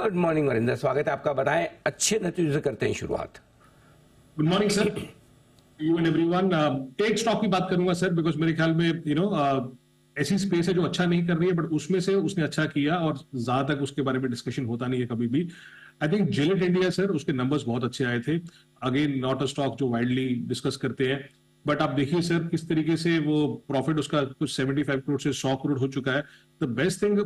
Good morning Varinder, स्वागत है आपका। बताएं, अच्छे नतीजों से करते हैं शुरुआत। Good morning sir, you and everyone. Tech stock की बात करूंगा सर, बिकॉज मेरे ख्याल में ऐसी स्पेस है जो अच्छा नहीं कर रही है, बट उसमें से उसने अच्छा किया और ज्यादा तक उसके बारे में डिस्कशन होता नहीं है कभी भी। I think Gillette India sir, उसके नंबर्स बहुत अच्छे आए थे। अगेन नॉट अ स्टॉक जो वाइडली डिस्कस करते हैं, बट आप देखिए सर किस तरीके से वो प्रॉफिट उसका कुछ 75 करोड़ से 100 करोड़ हो चुका है। The best thing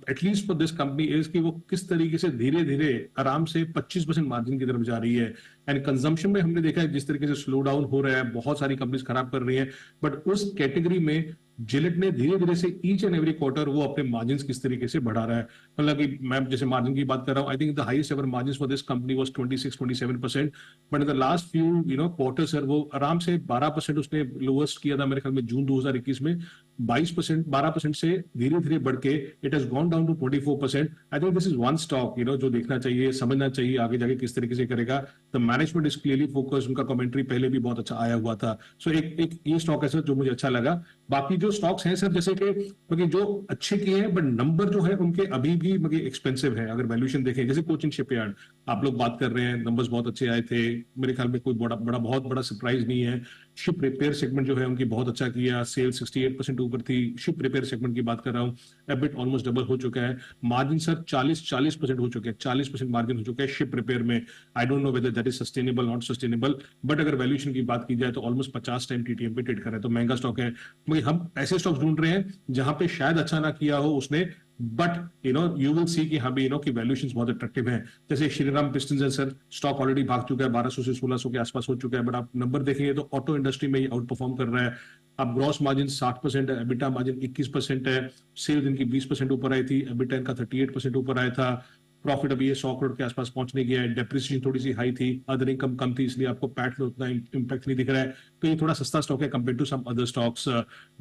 at least for this company is कि वो किस तरीके से धीरे धीरे आराम से 25% मार्जिन की तरफ जा रही है। एंड कंजम्पशन में हमने देखा है जिस तरीके से स्लो डाउन हो रहा है, बहुत सारी कंपनीज खराब कर रही हैं, बट उस कैटेगरी में जिलेट ने धीरे धीरे से ईच एंड एवरी क्वार्टर वो अपने मार्जिन किस तरीके से बढ़ा रहा है। मतलब कि मैं जैसे मार्जिन की बात कर रहा हूं, I think the highest ever margin for this company was 26-27%, but in the last few quarter sir वो आराम से 12% उसने लोएस्ट किया था मेरे ख्याल में जून 2021 में। 12% से धीरे धीरे बढ़ के it has gone down to 24%। I think this is one stock जो देखना चाहिए, समझना चाहिए आगे जाके किस तरीके से करेगा। The management is clearly focused, उनका कमेंट्री पहले भी बहुत अच्छा आया हुआ था। सो एक ये स्टॉक है सर जो मुझे अच्छा लगा। बाकी जो स्टॉक्स हैं सर, जैसे कि जो अच्छे किए हैं बट नंबर जो है उनके अभी भी एक्सपेंसिव है। अगर वैल्यूएशन देखें, जैसे कोचिन शिपयार्ड आप लोग बात कर रहे हैं, नंबर्स बहुत अच्छे आए थे, मेरे ख्याल में कोई बहुत बड़ा सरप्राइज नहीं है। शिप रिपेयर सेगमेंट जो है उनकी बहुत अच्छा किया, सेल 68% ऊपर थी। शिप रिपेयर सेगमेंट की बात कर रहा हूँ, एबिट ऑलमोस्ट डबल हो चुका है। मार्जिन सर 40% हो चुके हैं, 40% मार्जिन हो चुका है शिप रिपेयर में। I don't know whether that is sustainable not sustainable, but अगर वैल्यूएशन की बात की जाए तो ऑलमोस्ट 50 टाइम टीटीएम पे ट्रेड कर रहा है, तो महंगा स्टॉक है। हम ऐसे स्टॉक्स ढूंढ रहे हैं जहां पे शायद अच्छा ना किया हो उसने, बट यू विल सी कि हाँ भी कि वैल्यूएशंस बहुत अट्रैक्टिव हैं। जैसे श्रीराम पिस्टन्स है सर, स्टॉक ऑलरेडी भाग चुका है, 1200 से 1600 के आसपास हो चुका है, बट आप नंबर देखेंगे तो ऑटो इंडस्ट्री में आउट परफॉर्म कर रहा है। अब ग्रॉस मार्जिन 60% है, एबिटा मार्जिन 21% है, सेल्स इनकी 20% ऊपर आई थी, एबिटा इनका 38% ऊपर आया था। प्रॉफिट अभी ये 100 करोड़ के आसपास पहुंचने गया है। डेप्रिसिएशन थोड़ी सी हाई थी, अदर इनकम कम थी, इसलिए आपको पैट में उतना इंपैक्ट नहीं दिख रहा है। तो ये थोड़ा सस्ता स्टॉक है compare to some other stocks.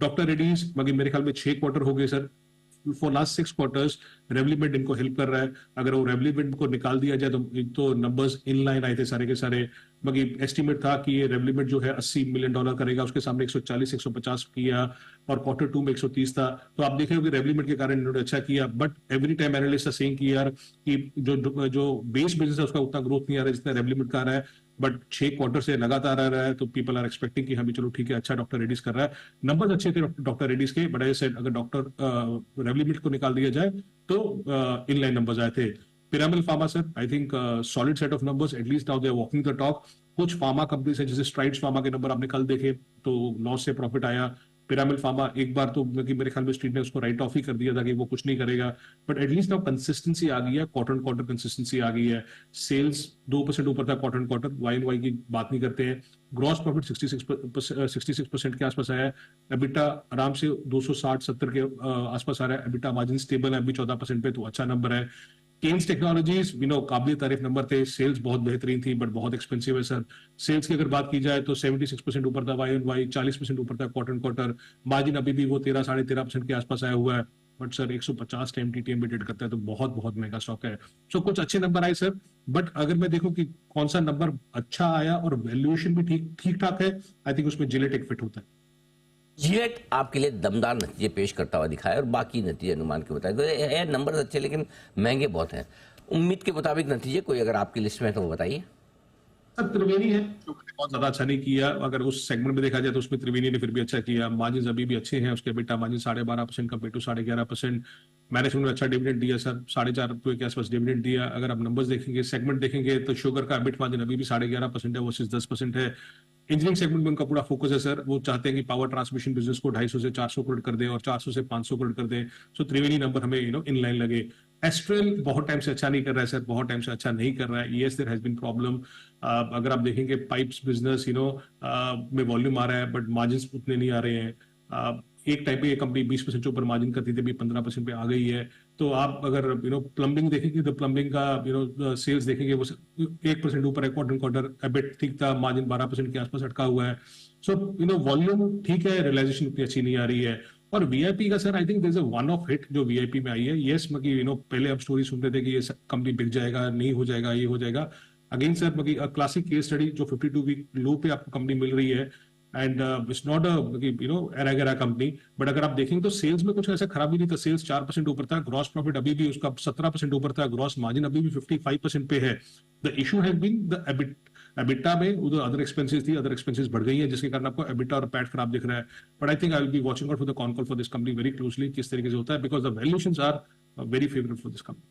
Doctor Reddy's मेरे ख्याल में 6 क्वार्टर हो गए sir, for last 6 quarters Revlimid इनको हेल्प कर रहा है। अगर वो रेवलीमेंट को निकाल दिया जाए तो नंबर्स इन लाइन आए थे सारे के सारे। एस्टिमेट था कि ये रेवलीमेंट जो है $80 मिलियन करेगा, उसके सामने 140-150 किया, और क्वार्टर 2 में 130 था। तो आप देख रहे हो कि रेवलीमेंट के कारण इन्होंने अच्छा किया, but every time analyst saying कि यार कि जो बेस बिजनेस है उसका उतना ग्रोथ नहीं आ रहा है जितना रेवलीमेंट का आ रहा है। बट 6 क्वार्टर से लगातार आ रहा है, तो पीपल आर एक्सपेक्टिंग कि हाँ भी चलो ठीक है, अच्छा डॉक्टर रेड्डीज कर रहा है। नंबर अच्छे थे डॉक्टर रेड्डीज के, बट आई सेड अगर डॉक्टर रेवलीमेंट को निकाल दिया जाए तो इनलाइन नंबर्स आए थे। Piramal pharma sir, I think solid set of numbers, at least now they are walking the talk. कुछ फार्मा कंपनीज है जैसे स्ट्राइड्स फार्मा के नंबर आपने कल देखे तो लॉस से प्रॉफिट आया। पिरामिल फार्मा एक बार तो मेरे ख्याल में स्ट्रीट ने उसको राइट ऑफ ही कर दिया था कि वो कुछ नहीं करेगा, बट एटलीस्ट नाउ कंसिस्टेंसी आ गई है, क्वार्टर कंसिस्टेंसी आ गई है। सेल्स 2% ऊपर था क्वार्टर, वाई की बात नहीं करते हैं। ग्रॉस प्रॉफिट 66% के आसपास आया है। एबिटा आराम से 260-70 के आसपास आ रहा है। एबिटा मार्जिन स्टेबल है अभी 14% पे, तो अच्छा नंबर है। केन्स टेक्नोलॉजीज काबिल तारीफ नंबर थे, सेल्स बहुत बेहतरीन थी बट बहुत एक्सपेंसिव है सर। सेल्स की अगर बात की जाए तो 76% ऊपर था वाई, 40% ऊपर था क्वार्टर। मार्जिन अभी भी वो 13-13.5% के आसपास आया हुआ है, बट सर 150 टाइम टीटीएम पे ट्रेड करता है, तो बहुत बहुत महंगा स्टॉक है। सो कुछ अच्छे नंबर आए सर, बट अगर मैं देखूं कि कौन सा नंबर अच्छा आया और वैल्यूएशन भी ठीक ठाक है, आई थिंक उसमें जिलेट एक फिट होता है। जिलेट आपके लिए दमदार नतीजे पेश करता हुआ दिखाया, और बाकी नतीजे अनुमान के बताए नंबर अच्छे लेकिन महंगे बहुत हैं। उम्मीद के मुताबिक नतीजे कोई अगर आपकी लिस्ट में है तो वो बताइए। सर त्रिवेणी है जो बहुत ज्यादा अच्छा नहीं किया, अगर उस सेगमेंट में देखा जाए तो उसमें त्रिवेणी ने फिर भी अच्छा किया। मार्जिन अभी भी अच्छे हैं, उसके बेटा मार्जिन 12.5% कंपेयर टू 11.5%। मैनेजमेंट ने अच्छा डिविडेंड दिया सर, 4.5 के आसपास डिविडेंड दिया। अगर आप नंबर्स देखेंगे, सेगमेंट देखेंगे, तो शुगर का एबिट मार्जिन अभी भी 11.5% है वर्सेस 10% है। इंजीनियरिंग सेगमेंट में उनका पूरा फोकस है सर, वो चाहते हैं कि पावर ट्रांसमिशन बिजनेस को 250 से 400 करोड़ कर दे और 400 से 500 करोड़ कर दे। सो त्रिवेणी नंबर हमें इन लाइन लगे। एस्ट्रल बहुत टाइम से अच्छा नहीं कर रहा है सर, बहुत टाइम से अच्छा नहीं कर रहा है। Yes there has been problem. अगर आप देखेंगे पाइप्स बिजनेस में वॉल्यूम आ रहा है बट मार्जिन उतने नहीं आ रहे हैं। एक टाइम पे ये कंपनी 20% से ऊपर मार्जिन करती थी, अभी 15% पे आ गई है। तो आप अगर प्लम्बिंग देखेंगे तो प्लम्बिंग का सेल्स देखेंगे वो 1% ऊपर है क्वार्टर। एबिट ठीक था, मार्जिन 12% के आसपास अटका हुआ है। सो वॉल्यूम ठीक है, रियलाइजेशन उतनी अच्छी नहीं आ रही है। और वीआईपी का sir, I think there is a one of hit जो वीआईपी में आई है। यस पहले हम स्टोरी सुनते थे कि ये कंपनी बिक जाएगा, नहीं हो जाएगा, ये हो जाएगा। Again sir classic case study जो 52 वीक लो पे आपको कंपनी मिल रही है, एंड इट्स नॉट एरा गैरा कंपनी, बट अगर आप देखेंगे तो सेल्स में कुछ ऐसा खराबी नहीं था। सेल्स 4% ऊपर था, ग्रॉस प्रॉफिट अभी भी उसका 17% ऊपर था, ग्रॉस मार्जिन अभी भी 55% पे है। The issue has been the EBITDA में उधर अदर एक्सपेंसेस थी, अदर एक्सपेंसेस बढ़ गई है, जिसके कारण आपको एबिटा और पैट खराब दिख रहा है। But I think I will be watching out for the con call for this company very closely, किस तरीके से होता है, because the valuations are very favourable for this company.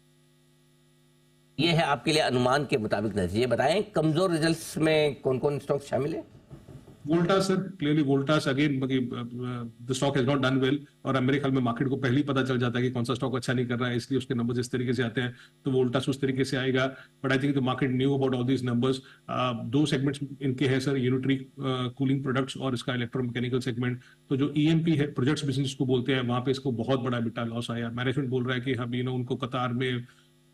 ये है आपके लिए अनुमान के मुताबिक नतीजे। बताएं कमजोर रिजल्ट्स में कौन कौन स्टॉक शामिल है? Voltas sir, clearly Voltas again the stock has not done well, और मेरे ख्याल में मार्केट को पहले ही पता चल जाता है कि कौन सा स्टॉक अच्छा नहीं कर रहा है, इसलिए उसके नंबर्स इस तरीके से आते हैं, तो वोल्टास उस तरीके से आएगा। But I think the market knew about all these numbers. दो सेगमेंट्स इनके हैं सर, यूनिटरी कूलिंग प्रोडक्ट्स और इसका इलेक्ट्रोमैकेनिकल सेगमेंट। तो जो ईएमपी है, प्रोजेक्ट्स बिजनेस को बोलते हैं, वहां पे इसको बहुत बड़ा बिटा लॉस आया। मैनेजमेंट बोल रहा है कि हम उनको कतार में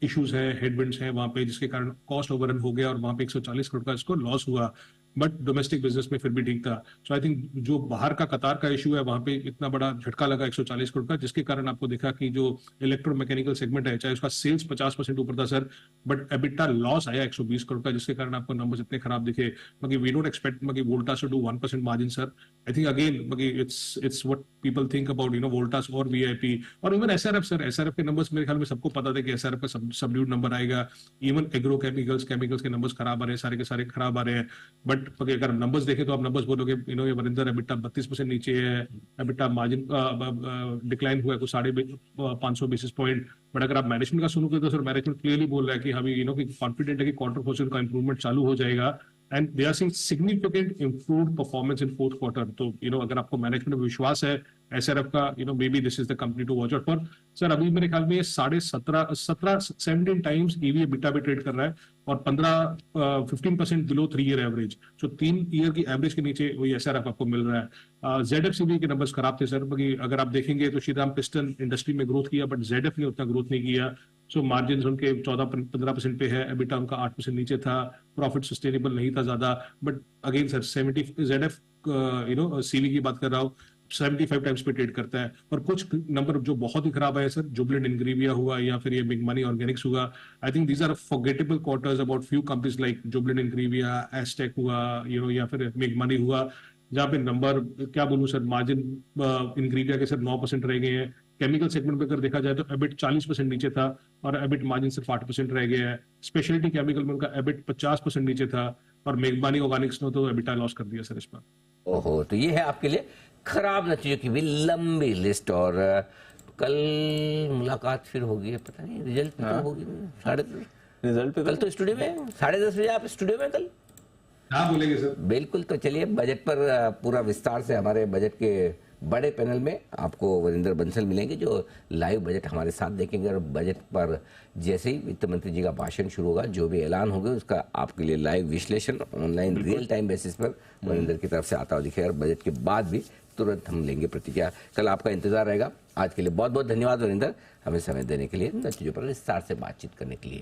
इश्यूज है, हेडविंड्स है वहां पे, जिसके कारण कॉस्ट ओवररन हो गया और वहां पे 140 करोड़ का इसको लॉस हुआ। बट डोमेस्टिक बिजनेस में फिर भी ठीक था। सो आई थिंक जो बाहर का कतार का इशू है, वहां पे इतना बड़ा झटका लगा 140 करोड़ का, जिसके कारण आपको देखा कि जो इलेक्ट्रोमैकेनिकल सेगमेंट है, चाहे उसका सेल्स 50% ऊपर था सर, बट एबिटा लॉस आया 120 करोड़ का, जिसके कारण आपको नंबर्स इतने खराब दिखे। We don't expect Voltas to do 1% margin sir. I think again it's what people think about Voltas और वीआईपी और इवन एसआरएफ सर। एसआरएफ के नंबर्स मेरे ख्याल में सबको पता था कि एसआरएफ का सबड्यूड नंबर आएगा। इवन एग्रो केमिकल्स के नंबर्स खराब आ रहे हैं, सारे के सारे खराब आ रहे हैं। बट अगर नंबर्स देखें तो आप नंबर्स बोलोगे ये वरिंदर एबिटा 32% नीचे है, एबिटा मार्जिन डिक्लाइन हुआ है कुछ 550 बेसिस पॉइंट। बट अगर आप मैनेजमेंट का सुनोगे तो सर मैनेजमेंट क्लियरली बोल रहा है कि हम कॉन्फिडेंट है कि क्वार्टर फोर से उनका इंप्रूवमेंट चालू हो जाएगा, and they are seeing significant improved performance in fourth quarter. तो अगर आपको मैनेजमेंट में विश्वास है एसआरएफ का, may be this is the company to watch out for. Sir अभी मेरे ख्याल में ये 17 टाइम्स ईवी एबिटा पे ट्रेड कर रहा है और 15% below 3 year average. So 3 year की एवरेज के नीचे वही एसआरएफ आपको मिल रहा है। जेडएफसीवी के नंबर्स खराब थे सर, अगर आप देखेंगे तो श्रीराम पिस्टन इंडस्ट्री में ग्रोथ किया, बट जेडएफ ने उतना ग्रोथ नहीं किया। सो मार्जिन उनके 14-15% पे है, एबिटा उनका 8% नीचे था, प्रॉफिट सस्टेनेबल नहीं था ज्यादा। But again sir 70 ZF CV की बात कर रहा हूँ, 75 टाइम्स पे ट्रेड करता है। और कुछ नंबर जो बहुत ही खराब है सर, जुबलेंट इंग्रेविया हुआ या फिर ये बिग मनी ऑर्गेनिक्स हुआ। I think these are forgettable quarters about few companies like Jubilant Ingrevia, Astec हुआ, या फिर बिग मनी हुआ, जहाँ पे नंबर क्या बोलूं सर, मार्जिन इंग्रेविया के सर 9% रह गए हैं। केमिकल सेगमेंट पे अगर देखा जाए तो एबिट 40% नीचे था और एबिट मार्जिन सिर्फ 8% रह गया है। स्पेशलिटी केमिकल में उनका एबिट 50% नीचे था और मेघमानी ऑर्गेनिक्स ने तो एबिटा लॉस कर दिया सर इस पर। ओहो, तो ये है आपके लिए खराब नतीजों की भी लंबी लिस्ट। और कल मुलाकात फिर होगी, पता नहीं रिजल्ट पे तो होगी 10:30 रिजल्ट पे। कल तो स्टूडियो में 10:30 बजे आप स्टूडियो में कल हाँ बोलेंगे सर, बिल्कुल। तो चलिए बजट पर पूरा विस्तार से हमारे बजट के बड़े पैनल में आपको वरिंदर बंसल मिलेंगे, जो लाइव बजट हमारे साथ देखेंगे। और बजट पर जैसे ही वित्त मंत्री जी का भाषण शुरू होगा, जो भी ऐलान होगा उसका आपके लिए लाइव विश्लेषण ऑनलाइन रियल टाइम बेसिस पर वरिंदर की तरफ से आता हुआ दिखेगा। और बजट के बाद भी तुरंत हम लेंगे प्रतिक्रिया। कल आपका इंतजार रहेगा। आज के लिए बहुत बहुत धन्यवाद वरिंदर, हमें समय देने के लिए, नतीजों पर विस्तार से बातचीत करने के लिए।